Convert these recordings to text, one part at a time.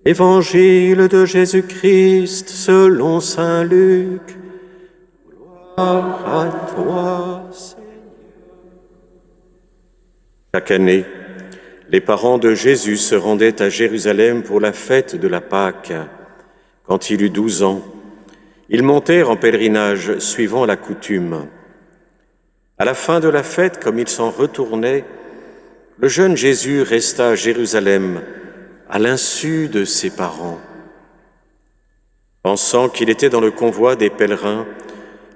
Évangile de Jésus-Christ selon saint Luc. Gloire à toi, Seigneur. Chaque année, les parents de Jésus se rendaient à Jérusalem pour la fête de la Pâque. Quand il eut 12 ans, ils montèrent en pèlerinage suivant la coutume. À la fin de la fête, comme ils s'en retournaient, le jeune Jésus resta à Jérusalem à l'insu de ses parents. Pensant qu'il était dans le convoi des pèlerins,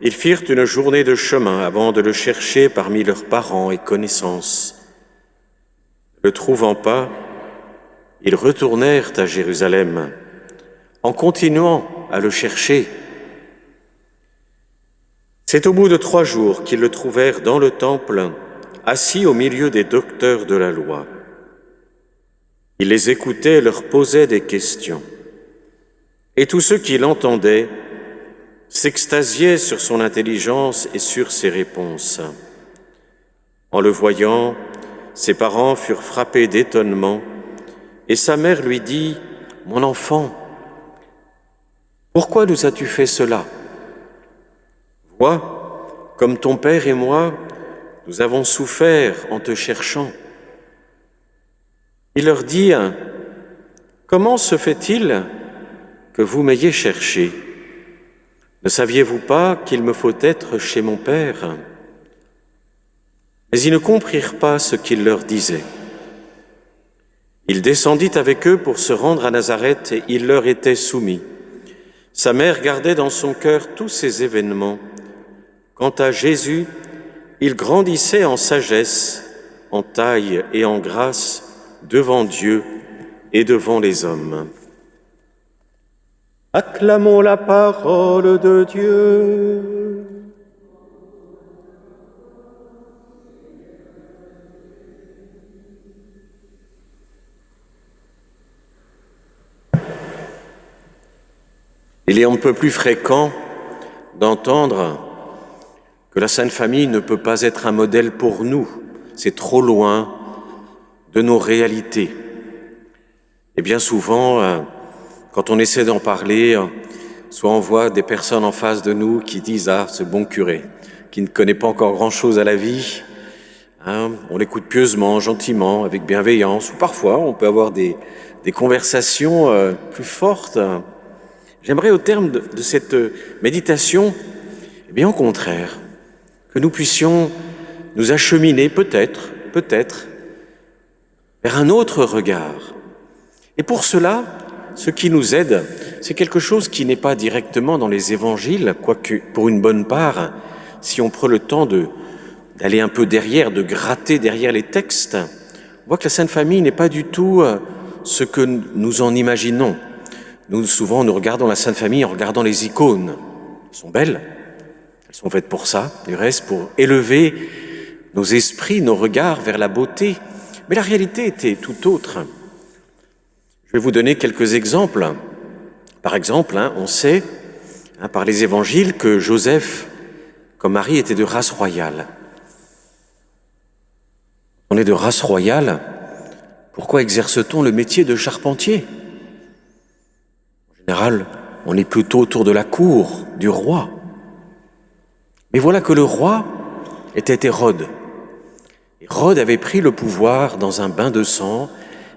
ils firent une journée de chemin avant de le chercher parmi leurs parents et connaissances. Ne le trouvant pas, ils retournèrent à Jérusalem, en continuant à le chercher. C'est au bout de 3 jours qu'ils le trouvèrent dans le temple, assis au milieu des docteurs de la loi. Il les écoutait et leur posait des questions. Et tous ceux qui l'entendaient s'extasiaient sur son intelligence et sur ses réponses. En le voyant, ses parents furent frappés d'étonnement, et sa mère lui dit : « Mon enfant, pourquoi nous as-tu fait cela ? Vois, comme ton père et moi, nous avons souffert en te cherchant. » Il leur dit : « Comment se fait-il que vous m'ayez cherché ? Ne saviez-vous pas qu'il me faut être chez mon père ? » Mais ils ne comprirent pas ce qu'il leur disait. Il descendit avec eux pour se rendre à Nazareth et il leur était soumis. Sa mère gardait dans son cœur tous ces événements. Quant à Jésus, il grandissait en sagesse, en taille et en grâce devant Dieu et devant les hommes. Acclamons la parole de Dieu. Il est un peu plus fréquent d'entendre que la Sainte Famille ne peut pas être un modèle pour nous. C'est trop loin de nos réalités. Et bien souvent, quand on essaie d'en parler, soit on voit des personnes en face de nous qui disent « Ah, ce bon curé, qui ne connaît pas encore grand-chose à la vie », on l'écoute pieusement, gentiment, avec bienveillance, ou parfois on peut avoir des conversations plus fortes. J'aimerais au terme de cette méditation, eh bien au contraire, que nous puissions nous acheminer peut-être, vers un autre regard. Et pour cela, ce qui nous aide, c'est quelque chose qui n'est pas directement dans les évangiles, quoique pour une bonne part, si on prend le temps d'aller un peu derrière, de gratter derrière les textes, on voit que la Sainte Famille n'est pas du tout ce que nous en imaginons. Nous, souvent, nous regardons la Sainte Famille en regardant les icônes. Elles sont belles, elles sont faites pour ça, du reste, pour élever nos esprits, nos regards vers la beauté. Mais la réalité était tout autre. Je vais vous donner quelques exemples. Par exemple, on sait, par les évangiles, que Joseph, comme Marie, était de race royale. On est de race royale, pourquoi exerce-t-on le métier de charpentier ? En général, on est plutôt autour de la cour du roi. Mais voilà que le roi était Hérode. Hérode avait pris le pouvoir dans un bain de sang,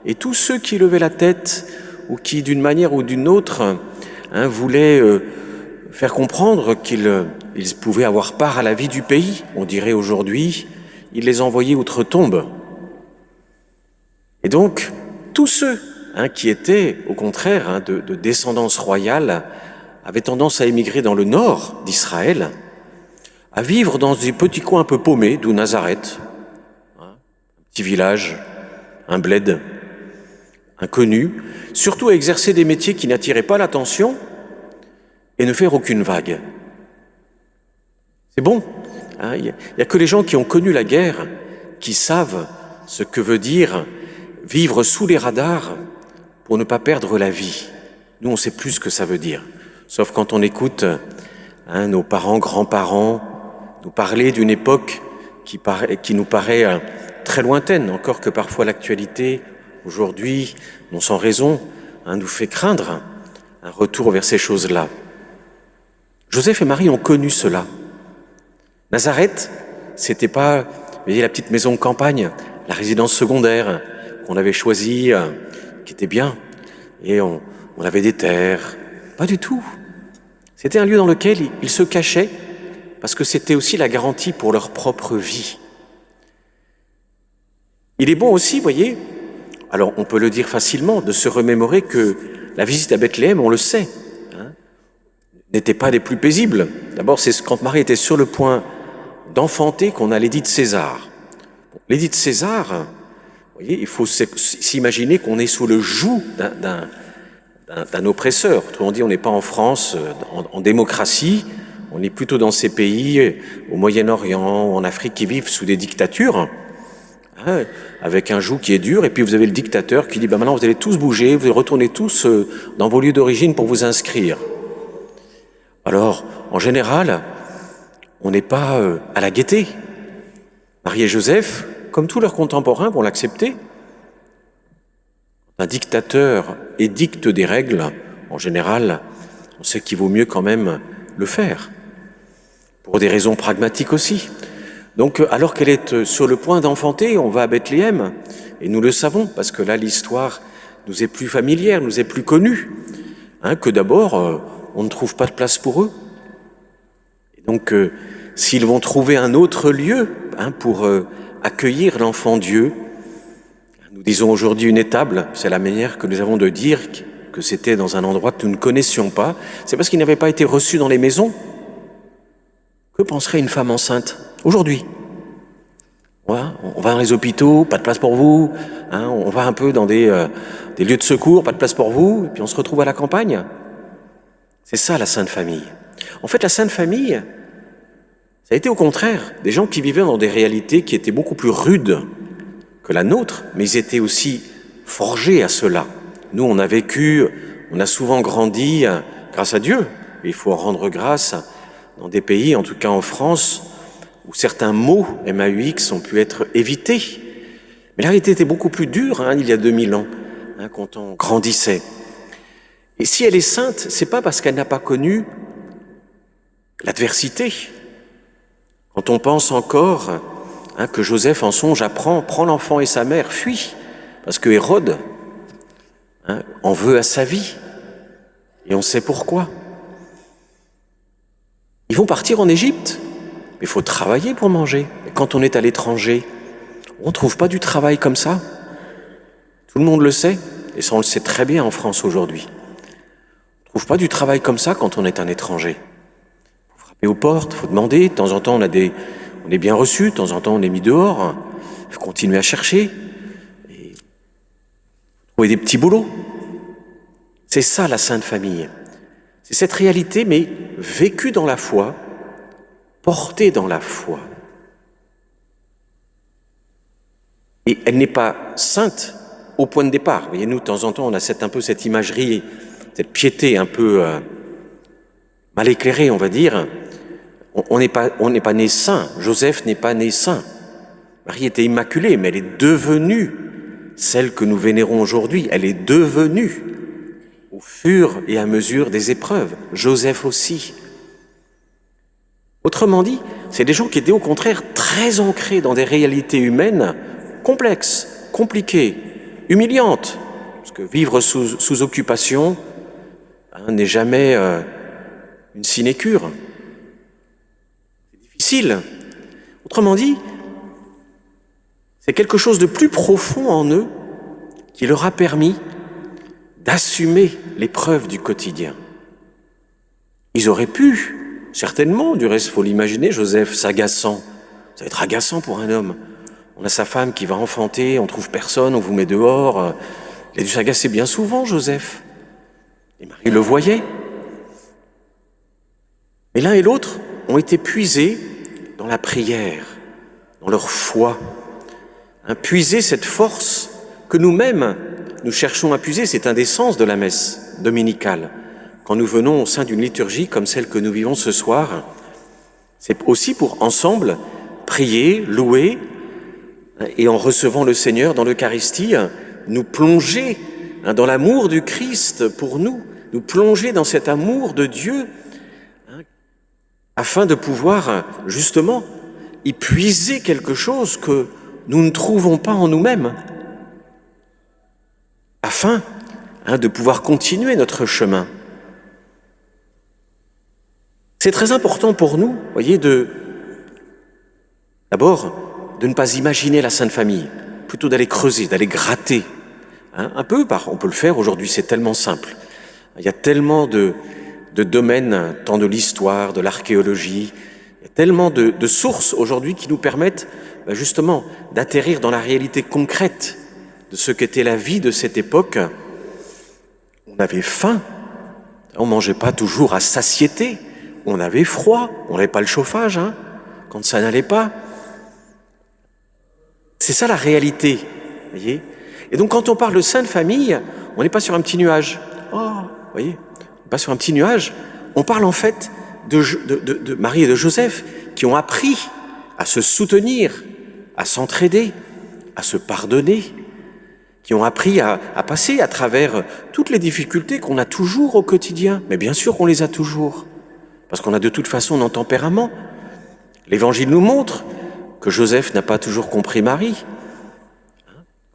et tous ceux qui levaient la tête, ou qui, d'une manière ou d'une autre, voulaient faire comprendre qu'ils pouvaient avoir part à la vie du pays, on dirait aujourd'hui, il les envoyait outre-tombe. Et donc, tous ceux qui étaient, au contraire, de descendance royale, avaient tendance à émigrer dans le nord d'Israël, à vivre dans des petits coins un peu paumés, d'où Nazareth, un petit village, un bled, inconnu, surtout à exercer des métiers qui n'attiraient pas l'attention et ne faire aucune vague. C'est bon, il n'y a que les gens qui ont connu la guerre qui savent ce que veut dire vivre sous les radars pour ne pas perdre la vie. Nous, on ne sait plus ce que ça veut dire, sauf quand on écoute nos parents, grands-parents nous parler d'une époque qui nous paraît très lointaine, encore que parfois l'actualité, aujourd'hui, non sans raison, nous fait craindre un retour vers ces choses-là. Joseph et Marie ont connu cela. Nazareth, c'était pas, vous voyez, la petite maison de campagne, la résidence secondaire qu'on avait choisie, qui était bien, et on avait des terres. Pas du tout. C'était un lieu dans lequel ils se cachaient, parce que c'était aussi la garantie pour leur propre vie. Il est bon aussi, vous voyez, alors on peut le dire facilement, de se remémorer que la visite à Bethléem, on le sait, n'était pas des plus paisibles. D'abord, c'est quand Marie était sur le point d'enfanter qu'on a l'édit de César. L'édit de César, vous voyez, il faut s'imaginer qu'on est sous le joug d'un oppresseur. Autrement dit, on n'est pas en France, en démocratie, on est plutôt dans ces pays, au Moyen-Orient, en Afrique, qui vivent sous des dictatures, avec un joug qui est dur, et puis vous avez le dictateur qui dit maintenant vous allez tous bouger, vous allez retourner tous dans vos lieux d'origine pour vous inscrire. Alors, en général, on n'est pas à la gaieté. Marie et Joseph, comme tous leurs contemporains, vont l'accepter. Un dictateur édicte des règles, en général, on sait qu'il vaut mieux quand même le faire, pour des raisons pragmatiques aussi. Donc, alors qu'elle est sur le point d'enfanter, on va à Bethléem, et nous le savons, parce que là, l'histoire nous est plus familière, nous est plus connue, que d'abord, on ne trouve pas de place pour eux. Et donc, s'ils vont trouver un autre lieu pour accueillir l'enfant Dieu, nous disons aujourd'hui une étable, c'est la manière que nous avons de dire que c'était dans un endroit que nous ne connaissions pas, c'est parce qu'il n'avait pas été reçu dans les maisons. Que penserait une femme enceinte aujourd'hui ? On va dans les hôpitaux, pas de place pour vous, on va un peu dans des lieux de secours, pas de place pour vous, et puis on se retrouve à la campagne. C'est ça la Sainte Famille. En fait, la Sainte Famille, ça a été au contraire des gens qui vivaient dans des réalités qui étaient beaucoup plus rudes que la nôtre, mais ils étaient aussi forgés à cela. Nous, on a vécu, on a souvent grandi grâce à Dieu. Et il faut rendre grâce dans des pays, en tout cas en France, où certains mots MAUX ont pu être évités. Mais la réalité était beaucoup plus dure il y a 2000 ans, quand on grandissait. Et si elle est sainte, c'est pas parce qu'elle n'a pas connu l'adversité. Quand on pense encore que Joseph en songe prend l'enfant et sa mère, fuit, parce que Hérode en veut à sa vie. Et on sait pourquoi. Ils vont partir en Égypte, mais il faut travailler pour manger. Et quand on est à l'étranger, on ne trouve pas du travail comme ça. Tout le monde le sait, et ça on le sait très bien en France aujourd'hui. On ne trouve pas du travail comme ça quand on est un étranger. Il faut frapper aux portes, il faut demander, de temps en temps on est bien reçu, de temps en temps on est mis dehors, il faut continuer à chercher, et trouver des petits boulots. C'est ça la Sainte Famille. C'est cette réalité, mais vécue dans la foi, portée dans la foi. Et elle n'est pas sainte au point de départ. Vous voyez, nous, de temps en temps, on a cette imagerie, cette piété un peu mal éclairée, on va dire. On n'est pas né saint. Joseph n'est pas né saint. Marie était immaculée, mais elle est devenue celle que nous vénérons aujourd'hui. Elle est devenue au fur et à mesure des épreuves. Joseph aussi. Autrement dit, c'est des gens qui étaient au contraire très ancrés dans des réalités humaines complexes, compliquées, humiliantes. Parce que vivre sous occupation n'est jamais une sinécure. C'est difficile. Autrement dit, c'est quelque chose de plus profond en eux qui leur a permis d'assumer l'épreuve du quotidien. Ils auraient pu, certainement, du reste, il faut l'imaginer, Joseph s'agaçant. Ça va être agaçant pour un homme. On a sa femme qui va enfanter, on trouve personne, on vous met dehors. Il a dû s'agacer bien souvent, Joseph. Et Marie le voyait. Mais l'un et l'autre ont été puisés dans la prière, dans leur foi. Puiser cette force que nous-mêmes, nous cherchons à puiser, c'est un des sens de la messe dominicale. Quand nous venons au sein d'une liturgie comme celle que nous vivons ce soir, c'est aussi pour ensemble prier, louer, et en recevant le Seigneur dans l'Eucharistie, nous plonger dans l'amour du Christ pour nous plonger dans cet amour de Dieu, afin de pouvoir justement y puiser quelque chose que nous ne trouvons pas en nous-mêmes, afin de pouvoir continuer notre chemin. C'est très important pour nous, voyez, d'abord, de ne pas imaginer la Sainte Famille, plutôt d'aller creuser, d'aller gratter. Un peu, on peut le faire aujourd'hui, c'est tellement simple. Il y a tellement de domaines, tant de l'histoire, de l'archéologie, il y a tellement de sources aujourd'hui qui nous permettent justement d'atterrir dans la réalité concrète de ce qu'était la vie de cette époque. On avait faim, on ne mangeait pas toujours à satiété, on avait froid, on n'avait pas le chauffage quand ça n'allait pas. C'est ça la réalité, voyez. Et donc quand on parle de Sainte Famille, on n'est pas sur un petit nuage. Voyez, pas sur un petit nuage. On parle en fait de Marie et de Joseph qui ont appris à se soutenir, à s'entraider, à se pardonner, qui ont appris à passer à travers toutes les difficultés qu'on a toujours au quotidien. Mais bien sûr qu'on les a toujours, parce qu'on a de toute façon notre tempérament. L'Évangile nous montre que Joseph n'a pas toujours compris Marie.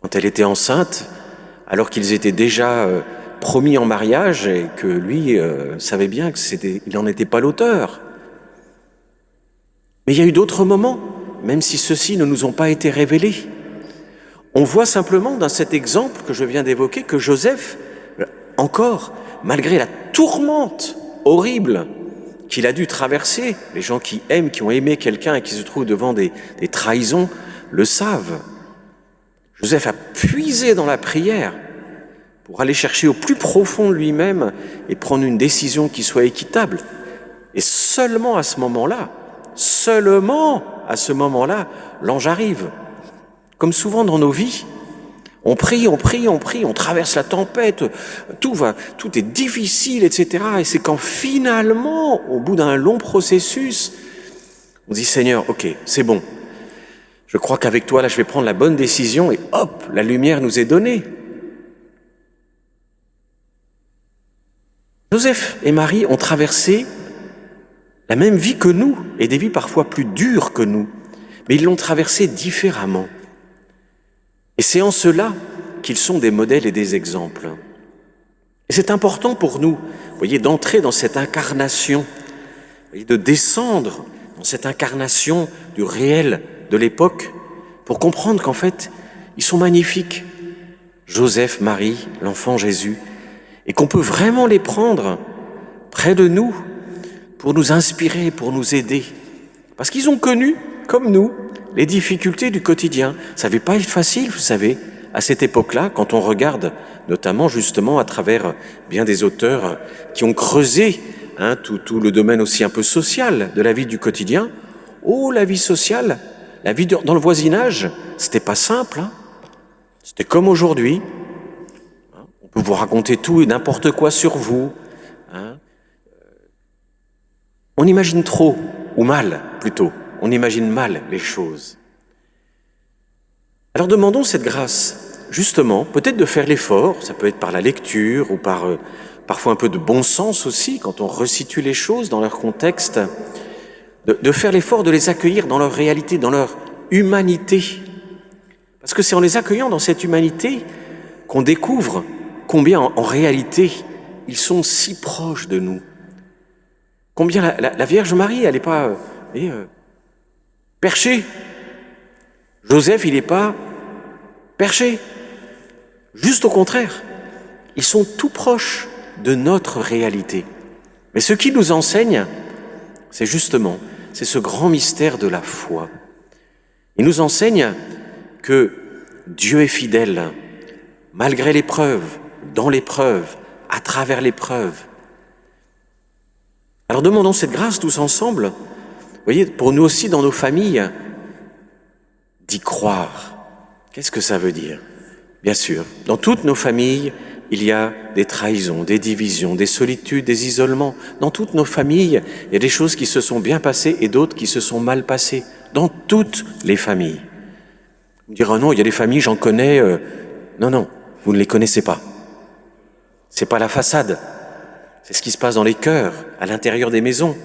Quand elle était enceinte, alors qu'ils étaient déjà promis en mariage et que lui savait bien qu'il n'en était pas l'auteur. Mais il y a eu d'autres moments, même si ceux-ci ne nous ont pas été révélés. On voit simplement dans cet exemple que je viens d'évoquer que Joseph, encore, malgré la tourmente horrible qu'il a dû traverser, les gens qui aiment, qui ont aimé quelqu'un et qui se trouvent devant des trahisons, le savent. Joseph a puisé dans la prière pour aller chercher au plus profond de lui-même et prendre une décision qui soit équitable. Et seulement à ce moment-là, l'ange arrive. Comme souvent dans nos vies, on prie, on traverse la tempête, tout est difficile, etc. Et c'est quand finalement, au bout d'un long processus, on dit « Seigneur, ok, c'est bon. Je crois qu'avec toi, là, je vais prendre la bonne décision et hop, la lumière nous est donnée. » Joseph et Marie ont traversé la même vie que nous et des vies parfois plus dures que nous, mais ils l'ont traversée différemment. Et c'est en cela qu'ils sont des modèles et des exemples. Et c'est important pour nous, vous voyez, d'entrer dans cette incarnation, de descendre dans cette incarnation du réel de l'époque pour comprendre qu'en fait, ils sont magnifiques. Joseph, Marie, l'enfant Jésus, et qu'on peut vraiment les prendre près de nous pour nous inspirer, pour nous aider. Parce qu'ils ont connu, comme nous, les difficultés du quotidien. Ça ne devait pas être facile, vous savez, à cette époque-là, quand on regarde, notamment justement à travers bien des auteurs qui ont creusé tout le domaine aussi un peu social de la vie du quotidien. Oh, la vie sociale, la vie dans le voisinage, c'était pas simple. C'était comme aujourd'hui. On peut vous raconter tout et n'importe quoi sur vous. On imagine trop, ou mal plutôt. On imagine mal les choses. Alors demandons cette grâce, justement, peut-être de faire l'effort, ça peut être par la lecture ou par parfois un peu de bon sens aussi, quand on resitue les choses dans leur contexte, de faire l'effort de les accueillir dans leur réalité, dans leur humanité. Parce que c'est en les accueillant dans cette humanité qu'on découvre combien en réalité ils sont si proches de nous. Combien la Vierge Marie, elle n'est pas perchée. Joseph, il n'est pas perché. Juste au contraire, ils sont tout proches de notre réalité. Mais ce qui nous enseigne, c'est ce grand mystère de la foi. Il nous enseigne que Dieu est fidèle, malgré l'épreuve, dans l'épreuve, à travers l'épreuve. Alors demandons cette grâce tous ensemble, vous voyez, pour nous aussi dans nos familles, d'y croire. Qu'est-ce que ça veut dire? Bien sûr, dans toutes nos familles, il y a des trahisons, des divisions, des solitudes, des isolements. Dans toutes nos familles, il y a des choses qui se sont bien passées et d'autres qui se sont mal passées. Dans toutes les familles. Vous me direz, non, il y a des familles, j'en connais. Non, vous ne les connaissez pas. C'est pas la façade. C'est ce qui se passe dans les cœurs, à l'intérieur des maisons.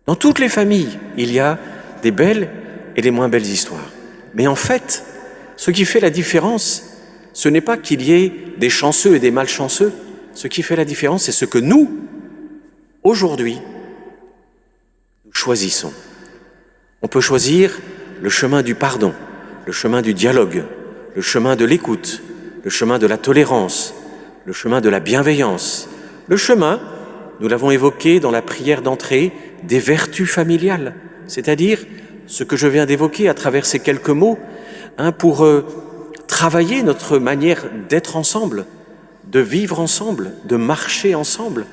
Dans toutes les familles, il y a des belles et des moins belles histoires. Mais en fait, ce qui fait la différence, ce n'est pas qu'il y ait des chanceux et des malchanceux. Ce qui fait la différence, c'est ce que nous, aujourd'hui, nous choisissons. On peut choisir le chemin du pardon, le chemin du dialogue, le chemin de l'écoute, le chemin de la tolérance, le chemin de la bienveillance, le chemin, nous l'avons évoqué dans la prière d'entrée, des vertus familiales, c'est-à-dire ce que je viens d'évoquer à travers ces quelques mots, pour travailler notre manière d'être ensemble, de vivre ensemble, de marcher ensemble.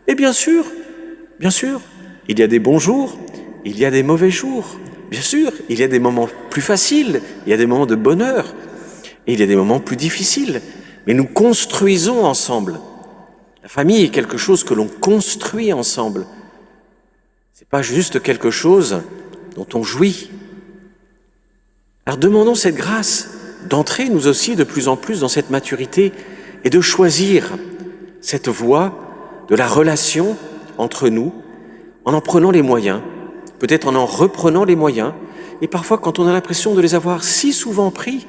Et bien sûr, il y a des bons jours, il y a des mauvais jours. Bien sûr, il y a des moments plus faciles, il y a des moments de bonheur, et il y a des moments plus difficiles. Mais nous construisons ensemble. La famille est quelque chose que l'on construit ensemble. C'est pas juste quelque chose dont on jouit. Alors demandons cette grâce d'entrer nous aussi de plus en plus dans cette maturité et de choisir cette voie de la relation entre nous en prenant les moyens, peut-être en reprenant les moyens, et parfois quand on a l'impression de les avoir si souvent pris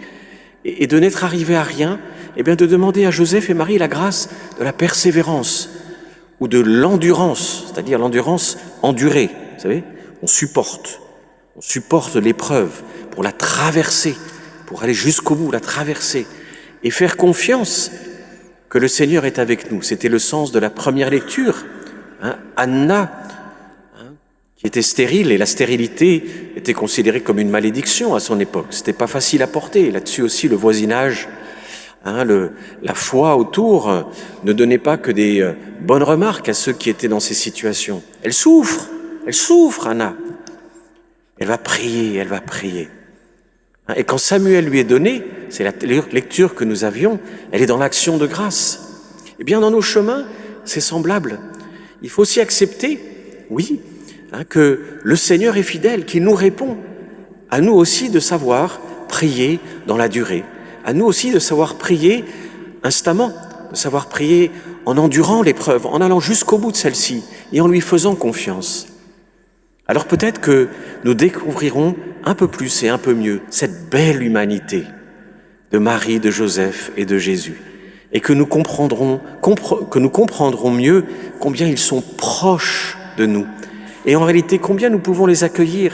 et de n'être arrivé à rien, eh bien de demander à Joseph et Marie la grâce de la persévérance ou de l'endurance, c'est-à-dire l'endurance endurée, vous savez, on supporte l'épreuve pour la traverser, pour aller jusqu'au bout, la traverser, et faire confiance que le Seigneur est avec nous. C'était le sens de la première lecture. Anna, qui était stérile, et la stérilité était considérée comme une malédiction à son époque. C'était pas facile à porter. Là-dessus aussi, le voisinage, la foi autour ne donnait pas que des bonnes remarques à ceux qui étaient dans ces situations. Elle souffre, Anna. Elle va prier. Et quand Samuel lui est donné, c'est la lecture que nous avions, elle est dans l'action de grâce. Eh bien, dans nos chemins, c'est semblable. Il faut aussi accepter, oui, que le Seigneur est fidèle, qu'il nous répond. À nous aussi de savoir prier dans la durée. À nous aussi de savoir prier instamment, de savoir prier en endurant l'épreuve, en allant jusqu'au bout de celle-ci et en lui faisant confiance. Alors peut-être que nous découvrirons un peu plus et un peu mieux cette belle humanité de Marie, de Joseph et de Jésus, et que nous comprendrons mieux combien ils sont proches de nous, et en réalité combien nous pouvons les accueillir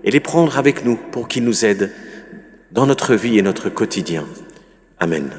et les prendre avec nous pour qu'ils nous aident dans notre vie et notre quotidien. Amen.